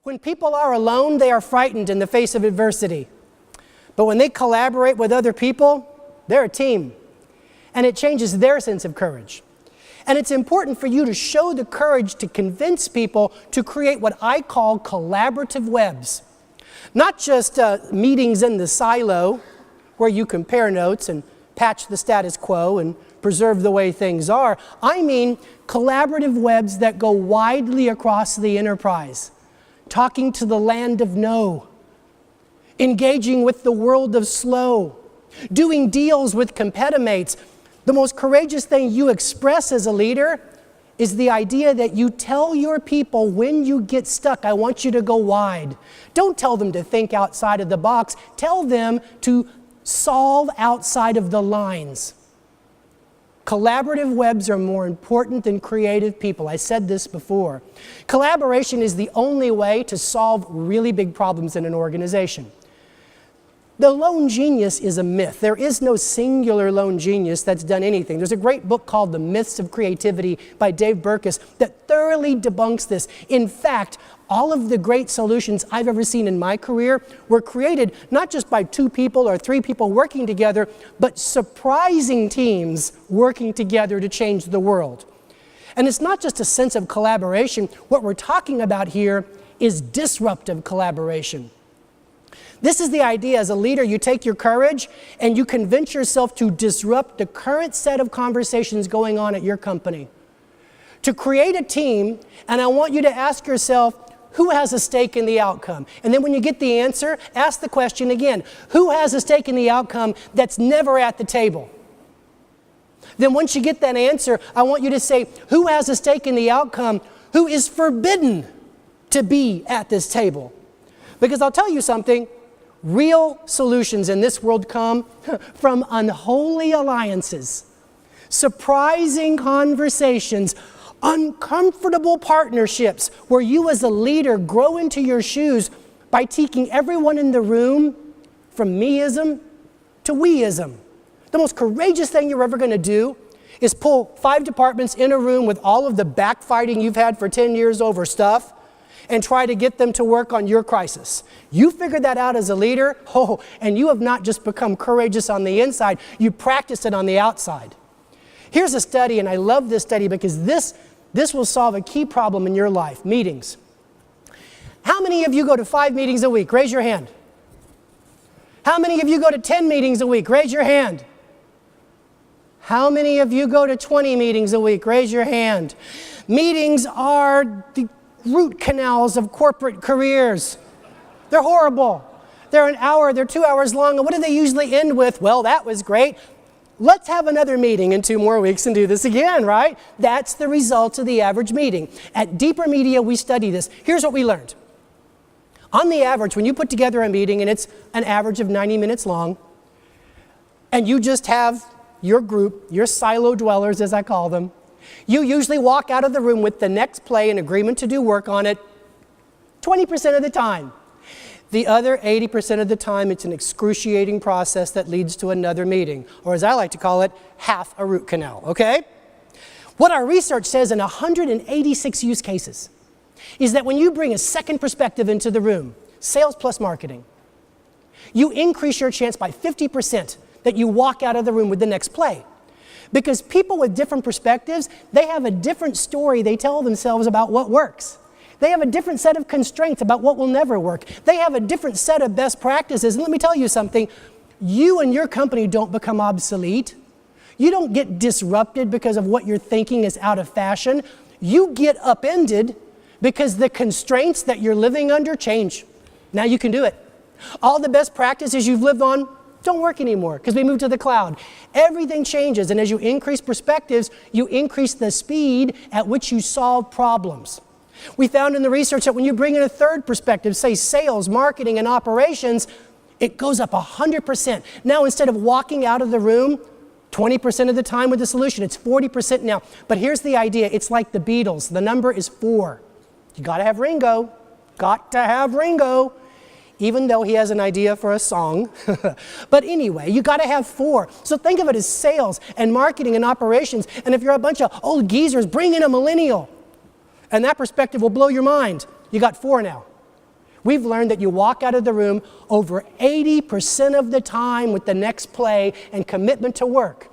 When people are alone, they are frightened in the face of adversity. But when they collaborate with other people, they're a team. And it changes their sense of courage. And it's important for you to show the courage to convince people to create what I call collaborative webs. Not just meetings in the silo where you compare notes and patch the status quo and preserve the way things are. I mean collaborative webs that go widely across the enterprise, talking to the land of no, engaging with the world of slow, doing deals with competimates. The most courageous thing you express as a leader is the idea that you tell your people when you get stuck, I want you to go wide. Don't tell them to think outside of the box. Tell them to solve outside of the lines. Collaborative webs are more important than creative people. I said this before. Collaboration is the only way to solve really big problems in an organization. The lone genius is a myth. There is no singular lone genius that's done anything. There's a great book called The Myths of Creativity by Dave Berkus that thoroughly debunks this. In fact, all of the great solutions I've ever seen in my career were created not just by 2 people or 3 people working together, but surprising teams working together to change the world. And it's not just a sense of collaboration. What we're talking about here is disruptive collaboration. This is the idea as a leader, you take your courage and you convince yourself to disrupt the current set of conversations going on at your company. To create a team, and I want you to ask yourself, who has a stake in the outcome? And then when you get the answer, ask the question again, who has a stake in the outcome that's never at the table? Then once you get that answer, I want you to say, who has a stake in the outcome who is forbidden to be at this table? Because I'll tell you something, real solutions in this world come from unholy alliances, surprising conversations, uncomfortable partnerships where you as a leader grow into your shoes by taking everyone in the room from meism to weism. The most courageous thing you're ever going to do is pull 5 departments in a room with all of the backfighting you've had for 10 years over stuff and try to get them to work on your crisis. You figured that out as a leader, and you have not just become courageous on the inside, you practice it on the outside. Here's a study, and I love this study because this will solve a key problem in your life, meetings. How many of you go to 5 meetings a week? Raise your hand. How many of you go to 10 meetings a week? Raise your hand. How many of you go to 20 meetings a week? Raise your hand. Meetings are the root canals of corporate careers. They're horrible. They're an hour, they're 2 hours long, and what do they usually end with? Well, that was great. Let's have another meeting in 2 more weeks and do this again, right? That's the result of the average meeting. At Deeper Media, we study this. Here's what we learned. On the average, when you put together a meeting, and it's an average of 90 minutes long, and you just have your group, your silo dwellers, as I call them, you usually walk out of the room with the next play and agreement to do work on it 20% of the time. The other 80% of the time, it's an excruciating process that leads to another meeting, or as I like to call it, half a root canal, okay? What our research says in 186 use cases is that when you bring a second perspective into the room, sales plus marketing, you increase your chance by 50% that you walk out of the room with the next play. Because people with different perspectives, they have a different story they tell themselves about what works. They have a different set of constraints about what will never work. They have a different set of best practices. And let me tell you something, you and your company don't become obsolete. You don't get disrupted because of what you're thinking is out of fashion. You get upended because the constraints that you're living under change. Now you can do it. All the best practices you've lived on don't work anymore because we moved to the cloud. Everything changes, and as you increase perspectives, you increase the speed at which you solve problems. We found in the research that when you bring in a third perspective, say sales, marketing, and operations, it goes up 100%. Now instead of walking out of the room 20% of the time with the solution, it's 40% now. But here's the idea, it's like the Beatles. The number is 4. You gotta have Ringo. Got to have Ringo. Even though he has an idea for a song. But anyway, you gotta have 4. So think of it as sales and marketing and operations. And if you're a bunch of old geezers, bring in a millennial. And that perspective will blow your mind. You got 4 now. We've learned that you walk out of the room over 80% of the time with the next play and commitment to work.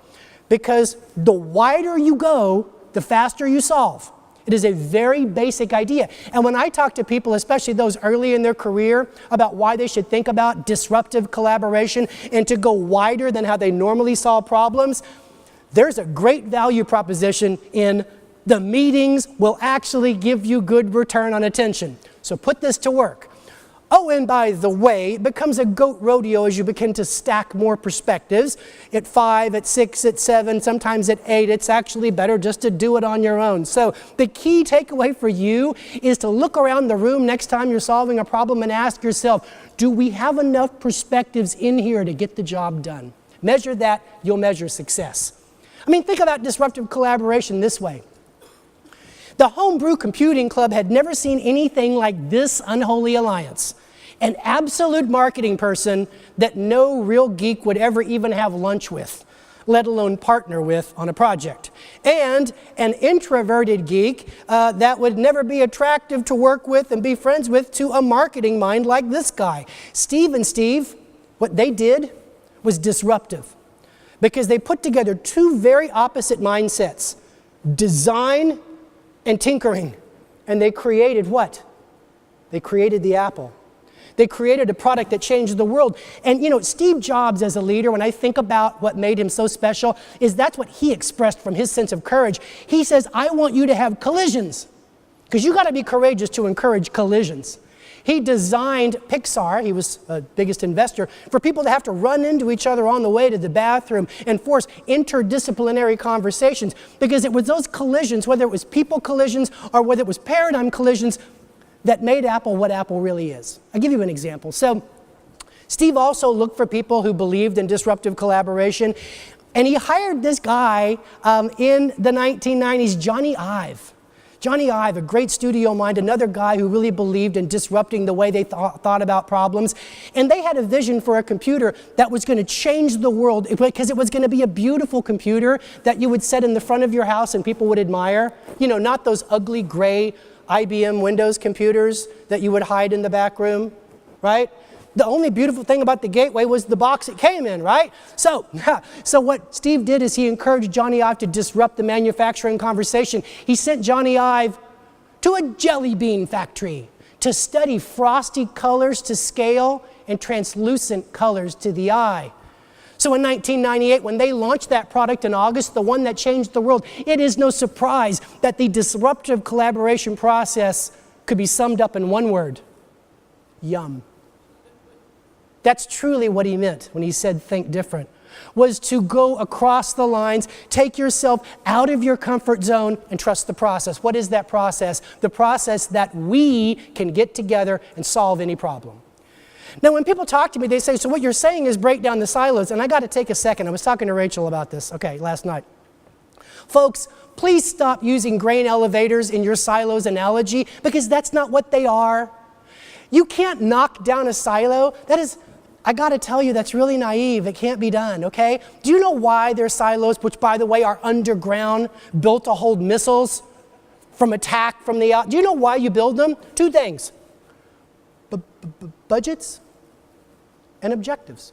Because the wider you go, the faster you solve. It is a very basic idea. And when I talk to people, especially those early in their career, about why they should think about disruptive collaboration and to go wider than how they normally solve problems, there's a great value proposition in the meetings will actually give you good return on attention. So put this to work. Oh, and by the way, it becomes a goat rodeo as you begin to stack more perspectives. At 5, at 6, at 7, sometimes at 8, it's actually better just to do it on your own. So the key takeaway for you is to look around the room next time you're solving a problem and ask yourself, do we have enough perspectives in here to get the job done? Measure that, you'll measure success. I mean, think about disruptive collaboration this way. The Homebrew Computing Club had never seen anything like this unholy alliance. An absolute marketing person that no real geek would ever even have lunch with, let alone partner with on a project. And an introverted geek that would never be attractive to work with and be friends with to a marketing mind like this guy. Steve and Steve, what they did was disruptive because they put together two very opposite mindsets, design and tinkering. And they created what? They created the Apple. They created a product that changed the world. And you know, Steve Jobs as a leader, when I think about what made him so special, is that's what he expressed from his sense of courage. He says, I want you to have collisions. Because you got to be courageous to encourage collisions. He designed Pixar, he was the biggest investor, for people to have to run into each other on the way to the bathroom and force interdisciplinary conversations. Because it was those collisions, whether it was people collisions or whether it was paradigm collisions, that made Apple what Apple really is. I'll give you an example. So Steve also looked for people who believed in disruptive collaboration, and he hired this guy in the 1990s, Johnny Ive. Johnny Ive, a great studio mind, another guy who really believed in disrupting the way they thought about problems. And they had a vision for a computer that was going to change the world because it was going to be a beautiful computer that you would set in the front of your house and people would admire. You know, not those ugly gray IBM Windows computers that you would hide in the back room, right? The only beautiful thing about the Gateway was the box it came in, right? So what Steve did is he encouraged Johnny Ive to disrupt the manufacturing conversation. He sent Johnny Ive to a jelly bean factory to study frosty colors to scale and translucent colors to the eye. So in 1998, when they launched that product in August, the one that changed the world, it is no surprise that the disruptive collaboration process could be summed up in one word: yum. That's truly what he meant when he said think different, was to go across the lines, take yourself out of your comfort zone and trust the process. What is that process? The process that we can get together and solve any problem. Now, when people talk to me, they say, so what you're saying is break down the silos. And I got to take a second. I was talking to Rachel about this, last night. Folks, please stop using grain elevators in your silos analogy, because that's not what they are. You can't knock down a silo. That is, I got to tell you, that's really naive. It can't be done, okay? Do you know why there's silos, which, by the way, are underground, built to hold missiles from attack from the out? Do you know why you build them? Two things: budgets and objectives.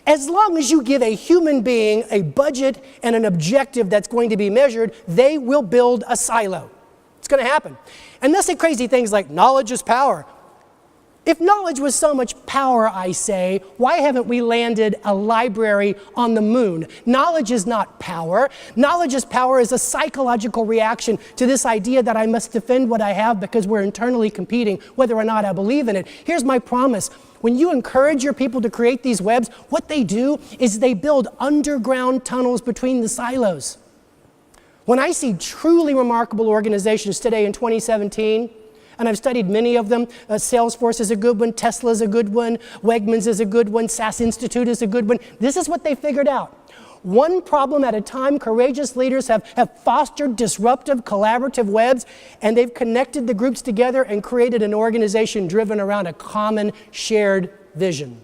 As long as you give a human being a budget and an objective that's going to be measured, they will build a silo. It's going to happen. And they'll say crazy things like, knowledge is power. If knowledge was so much power, I say, why haven't we landed a library on the moon? Knowledge is not power. Knowledge is power is a psychological reaction to this idea that I must defend what I have because we're internally competing, whether or not I believe in it. Here's my promise. When you encourage your people to create these webs, what they do is they build underground tunnels between the silos. When I see truly remarkable organizations today in 2017, and I've studied many of them. Salesforce is a good one. Tesla is a good one. Wegmans is a good one. SAS Institute is a good one. This is what they figured out. One problem at a time, courageous leaders have fostered disruptive, collaborative webs, and they've connected the groups together and created an organization driven around a common shared vision.